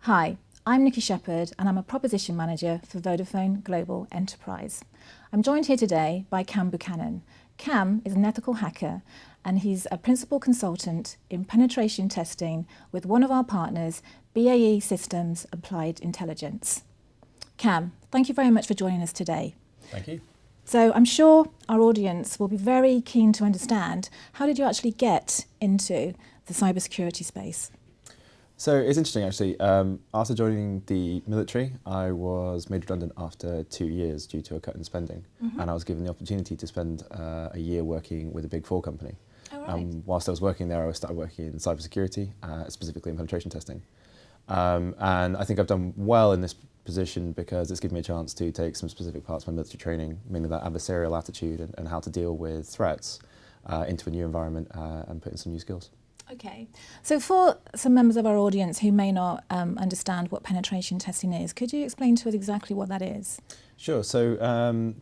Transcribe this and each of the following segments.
Hi, I'm Nikki Shepherd and I'm a Proposition Manager for Vodafone Global Enterprise. I'm joined here today by Cam Buchanan. Cam is an ethical hacker and he's a principal consultant in penetration testing with one of our partners, BAE Systems Applied Intelligence. Cam, thank you very much for joining us today. Thank you. So I'm sure our audience will be very keen to understand, how did you actually get into the cybersecurity space? So it's interesting actually, after joining the military, I was made redundant after 2 years due to a cut in spending. And I was given the opportunity to spend a year working with a Big Four company. Oh, right. Whilst I was working there, I started working in cybersecurity, specifically in penetration testing. And I think I've done well in this position because it's given me a chance to take some specific parts of my military training, mainly that adversarial attitude and how to deal with threats into a new environment and put in some new skills. Okay, so for some members of our audience who may not understand what penetration testing is, could you explain to us exactly what that is? Sure, so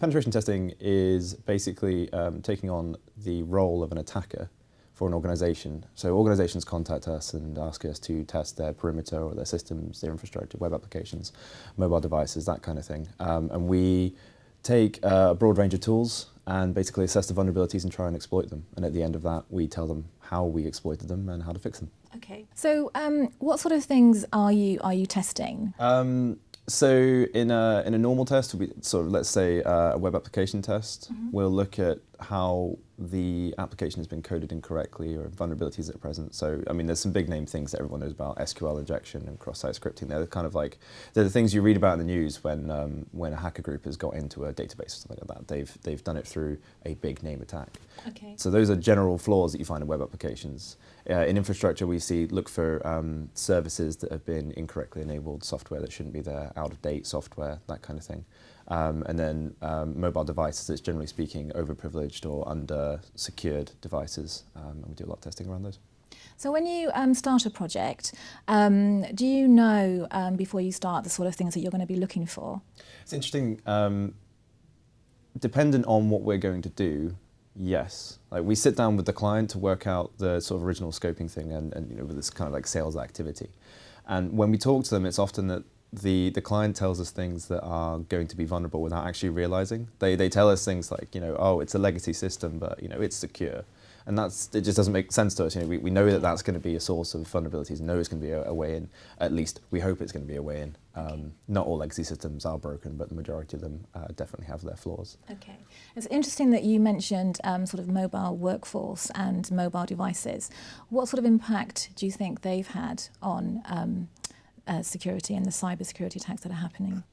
penetration testing is basically taking on the role of an attacker for an organisation. So organisations contact us and ask us to test their perimeter or their systems, their infrastructure, web applications, mobile devices, that kind of thing. And we take a broad range of tools and basically assess the vulnerabilities and try and exploit them. And at the end of that, we tell them how we exploited them and how to fix them. Okay, so what sort of things are you testing? So in a normal test, let's say a web application test, we'll look at how the application has been coded incorrectly or vulnerabilities that are present. So, I mean, there's some big name things that everyone knows about, SQL injection and cross-site scripting. They're kind of like, they're the things you read about in the news when a hacker group has got into a database or something like that. They've done it through a big name attack. Okay. So those are general flaws that you find in web applications. In infrastructure, we look for services that have been incorrectly enabled, software that shouldn't be there, out-of-date software, that kind of thing. And then mobile devices that's generally speaking overprivileged or under-secured devices. And we do a lot of testing around those. So when you start a project, do you know before you start the sort of things that you're going to be looking for? It's interesting. Dependent on what we're going to do, yes. Like we sit down with the client to work out the sort of original scoping thing and you know, with this kind of like sales activity. And when we talk to them, it's often that the client tells us things that are going to be vulnerable without actually realizing. They tell us things like, you know, oh, it's a legacy system, but you know, it's secure. And it just doesn't make sense to us. You know, we know that that's going to be a source of vulnerabilities, know it's going to be a way in. At least we hope it's going to be a way in. Not all legacy systems are broken, but the majority of them definitely have their flaws. Okay. It's interesting that you mentioned sort of mobile workforce and mobile devices. What sort of impact do you think they've had on security and the cybersecurity attacks that are happening?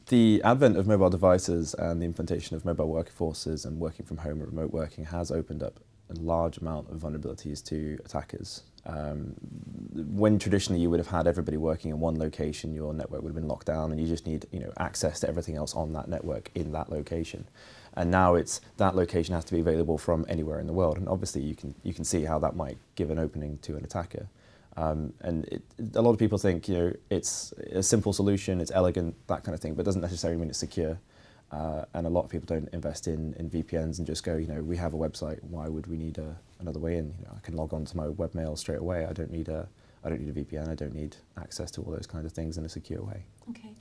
The advent of mobile devices and the implementation of mobile workforces and working from home and remote working has opened up a large amount of vulnerabilities to attackers. When traditionally you would have had everybody working in one location, your network would have been locked down and you just need access to everything else on that network in that location. And now it's that location has to be available from anywhere in the world. And obviously you can see how that might give an opening to an attacker. And a lot of people think it's a simple solution, it's elegant, that kind of thing, but it doesn't necessarily mean it's secure. And a lot of people don't invest in VPNs and just go, we have a website, why would we need another way in? I can log on to my webmail straight away. I don't need a VPN, I don't need access to all those kinds of things in a secure way. Okay.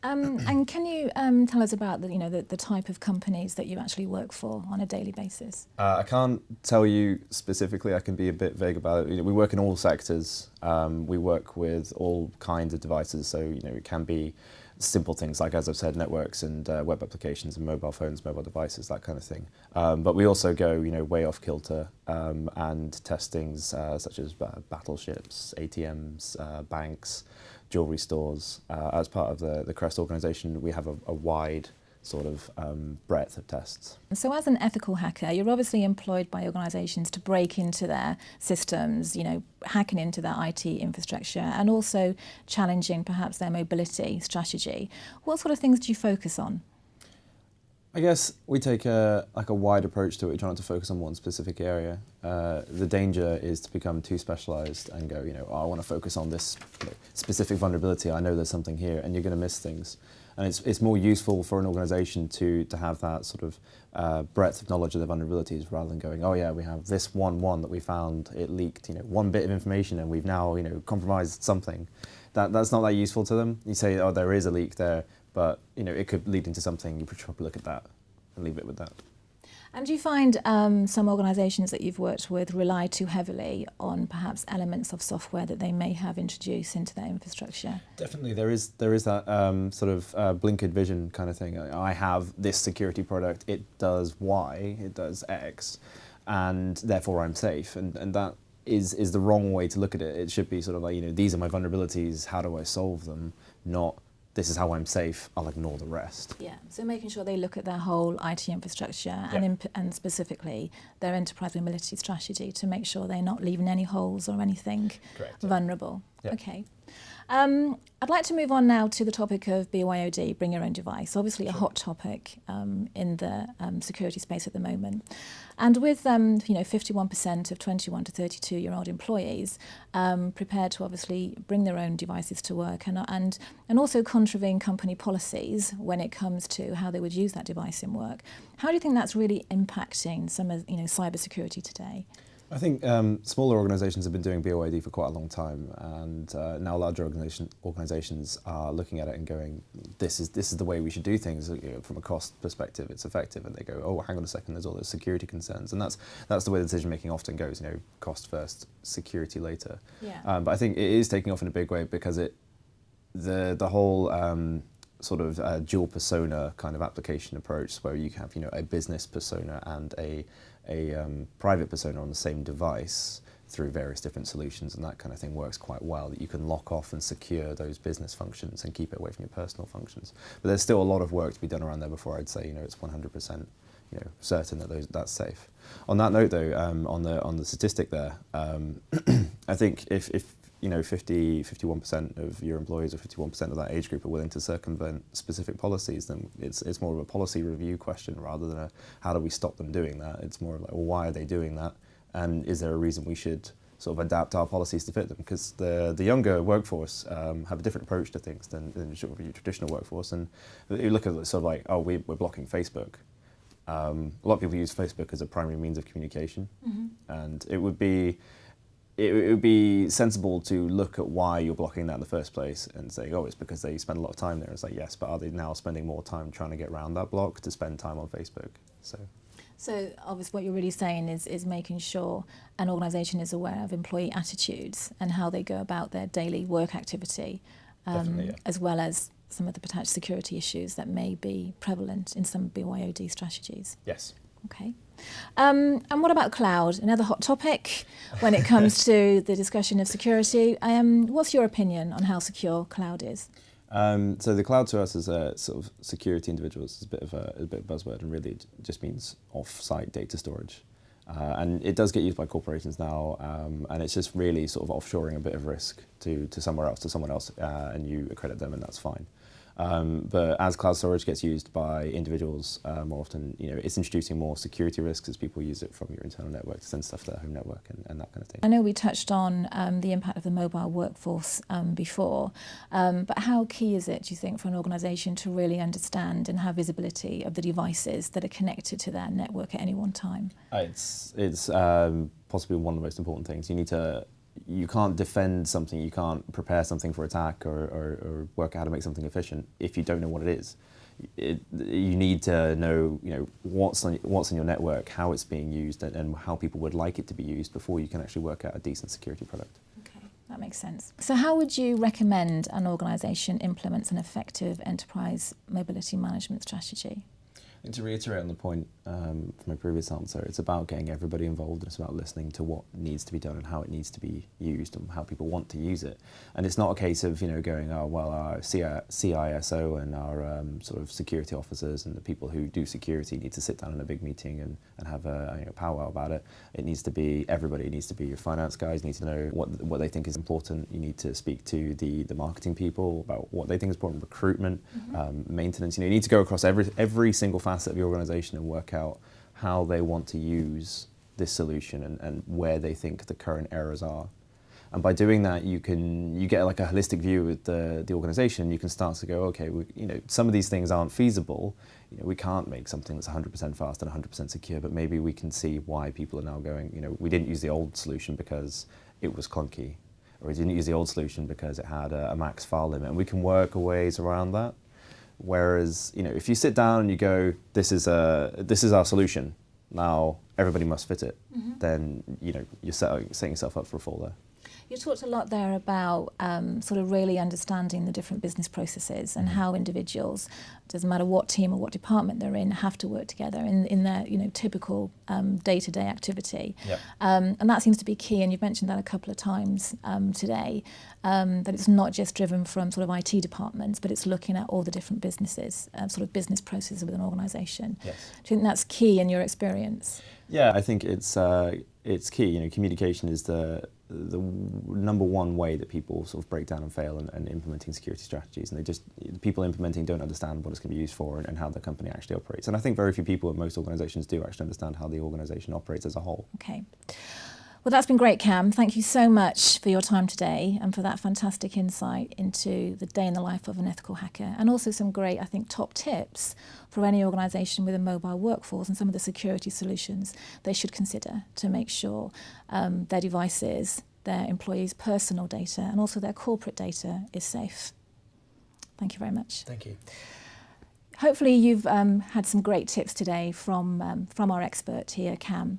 And can you tell us about the type of companies that you actually work for on a daily basis? I can't tell you specifically. I can be a bit vague about it. We work in all sectors. We work with all kinds of devices. So it can be simple things like, as I've said, networks and web applications and mobile phones, mobile devices, that kind of thing. But we also go way off kilter and test things such as battleships, ATMs, banks, jewelry stores. As part of the Crest organisation, we have a wide sort of breadth of tests. So as an ethical hacker, you're obviously employed by organisations to break into their systems, hacking into their IT infrastructure and also challenging perhaps their mobility strategy. What sort of things do you focus on? I guess we take a wide approach to it. We try not to focus on one specific area. The danger is to become too specialised and go, I want to focus on this specific vulnerability. I know there's something here, and you're going to miss things. And it's more useful for an organization to have that sort of breadth of knowledge of the vulnerabilities rather than going, oh yeah, we have this one that we found, it leaked, one bit of information and we've now, compromised something. That's not that useful to them. You say, oh, there is a leak there, but it could lead into something. You should probably look at that and leave it with that. And do you find some organisations that you've worked with rely too heavily on perhaps elements of software that they may have introduced into their infrastructure? Definitely, there is that sort of blinkered vision kind of thing. I have this security product, it does Y, it does X, and therefore I'm safe. And that is the wrong way to look at it. It should be sort of like, these are my vulnerabilities, how do I solve them? Not, this is how I'm safe, I'll ignore the rest. Yeah, so making sure they look at their whole IT infrastructure and specifically their enterprise mobility strategy to make sure they're not leaving any holes or anything vulnerable. Yeah. Okay. I'd like to move on now to the topic of BYOD, bring your own device, obviously a hot topic in the security space at the moment. And with 51% of 21 to 32-year-old employees prepared to obviously bring their own devices to work and also contravene company policies when it comes to how they would use that device in work, how do you think that's really impacting some of cybersecurity today? I think smaller organisations have been doing BYOD for quite a long time, and now larger organisations are looking at it and going, this is the way we should do things. From a cost perspective, it's effective, and they go, oh, hang on a second, there's all those security concerns, and that's the way the decision making often goes. Cost first, security later. Yeah. But I think it is taking off in a big way because the whole sort of dual persona kind of application approach, where you have a business persona and a private persona on the same device through various different solutions, and that kind of thing works quite well, that you can lock off and secure those business functions and keep it away from your personal functions. But there's still a lot of work to be done around there before I'd say it's 100% certain that that's safe. On that note though, on the statistic there, I think if 51% of your employees or 51% of that age group are willing to circumvent specific policies, then it's more of a policy review question rather than how do we stop them doing that. It's more like, well, why are they doing that? And is there a reason we should sort of adapt our policies to fit them? Because the younger workforce have a different approach to things than your traditional workforce. And you look at it sort of like, oh, we're blocking Facebook. A lot of people use Facebook as a primary means of communication. Mm-hmm. And it would be sensible to look at why you're blocking that in the first place and say, oh, it's because they spend a lot of time there. It's like, yes, but are they now spending more time trying to get around that block to spend time on Facebook? So obviously what you're really saying is making sure an organisation is aware of employee attitudes and how they go about their daily work activity, as well as some of the potential security issues that may be prevalent in some BYOD strategies. Yes. Okay. And what about cloud? Another hot topic when it comes to the discussion of security. What's your opinion on how secure cloud is? So the cloud to us as a sort of security individuals is a bit of a buzzword, and really it just means off-site data storage. And it does get used by corporations now, and it's just really sort of offshoring a bit of risk to somewhere else, to someone else, and you accredit them, and that's fine. But as cloud storage gets used by individuals more often, it's introducing more security risks as people use it from your internal network to send stuff to their home network and that kind of thing. I know we touched on the impact of the mobile workforce before, but how key is it, do you think, for an organisation to really understand and have visibility of the devices that are connected to their network at any one time? It's possibly one of the most important things. You can't defend something, you can't prepare something for attack or work out how to make something efficient if you don't know what it is. You need to know, what's in your network, how it's being used, and how people would like it to be used before you can actually work out a decent security product. Okay, that makes sense. So how would you recommend an organisation implements an effective enterprise mobility management strategy? And to reiterate on the point from my previous answer, it's about getting everybody involved, and it's about listening to what needs to be done and how it needs to be used and how people want to use it. And it's not a case of going, oh well, our CISO and our sort of security officers and the people who do security need to sit down in a big meeting and have a powwow about it. It needs to be everybody. It needs to be your finance guys need to know what they think is important. You need to speak to the marketing people about what they think is important, recruitment, maintenance. You need to go across every single facet of your organisation and work out how they want to use this solution and where they think the current errors are. And by doing that, you get like a holistic view of the organization. You can start to go, okay, some of these things aren't feasible. We can't make something that's 100% fast and 100% secure, but maybe we can see why people are now going, we didn't use the old solution because it was clunky, or we didn't use the old solution because it had a max file limit, and we can work ways around that. Whereas, if you sit down and you go, this is our solution, now everybody must fit it, then you're setting yourself up for a fall there. You talked a lot there about sort of really understanding the different business processes and how individuals, doesn't matter what team or what department they're in, have to work together in their typical day-to-day activity. Yep. And that seems to be key, and you've mentioned that a couple of times today, that it's not just driven from sort of IT departments, but it's looking at all the different businesses, sort of business processes within an organisation. Yes. Do you think that's key in your experience? Yeah, I think it's key. Communication is the number one way that people sort of break down and fail and implementing security strategies, and the people implementing don't understand what it's going to be used for and how the company actually operates. And I think very few people in most organisations do actually understand how the organisation operates as a whole. Okay. Well, that's been great, Cam. Thank you so much for your time today and for that fantastic insight into the day in the life of an ethical hacker, and also some great, I think, top tips for any organisation with a mobile workforce and some of the security solutions they should consider to make sure their devices, their employees' personal data and also their corporate data is safe. Thank you very much. Thank you. Hopefully you've had some great tips today from our expert here, Cam.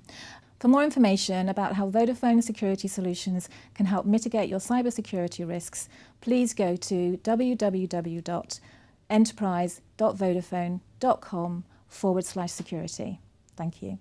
For more information about how Vodafone Security Solutions can help mitigate your cybersecurity risks, please go to www.enterprise.vodafone.com/security. Thank you.